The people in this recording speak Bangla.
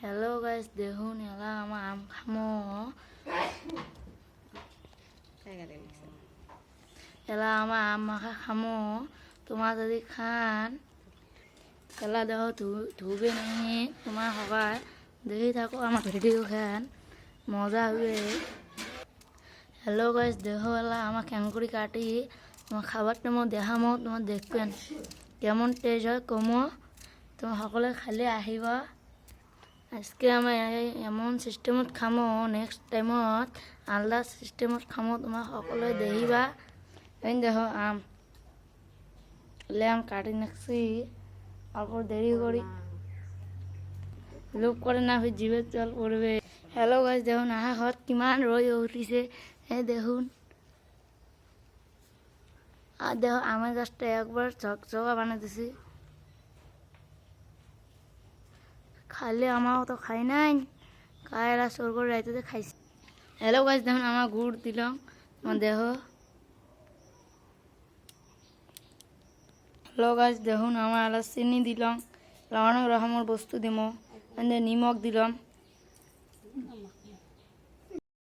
হ্যালো গাইস, দেখুন এলা আমার আম খামো। এলা আমার আম মাখা খামো। তোমার যদি খান এলা দেখো ধুবে নাহি তোমার সবাই দেখি থাকো আমার ভিডিও খান মজা হবে। হ্যালো গাইস, দেখো এলা আমার কেমন করে কাটি তোমার খাবারটা মই দেখামো, তোমার দেখবেন কেমন টেস্ট হয় কমো। তোমার সকলে খালি আহিবা। আজকে আমি এমন সিস্টেমত খামো, নেক্সট টাইমত আলাদা সিস্টেমত খামো। তোমার সকলে দেখিবা। এই দেখো আম আম কাটি নাকছি অল্প দেরি করি লোক করে না জিভে জল পড়বে। হ্যালো গাইস, দেখুন আহা ঘর কিমান রই উঠিছে। এই দেখুন আর দেখো আমের গাছটা একবার চকচকা বানিয়ে দিছি। খাইলে আমার তো খাই নাই, কায়রা চোর করে রাইতে খাইছি। হ্যালো গাছ, দেখুন আমার গুড় দিলাম আমার দেহ। হ্যালো গাছ, দেখুন আমার চিনি দিলাম, অনেক রকমের বস্তু দিব, নিমখ দিলাম।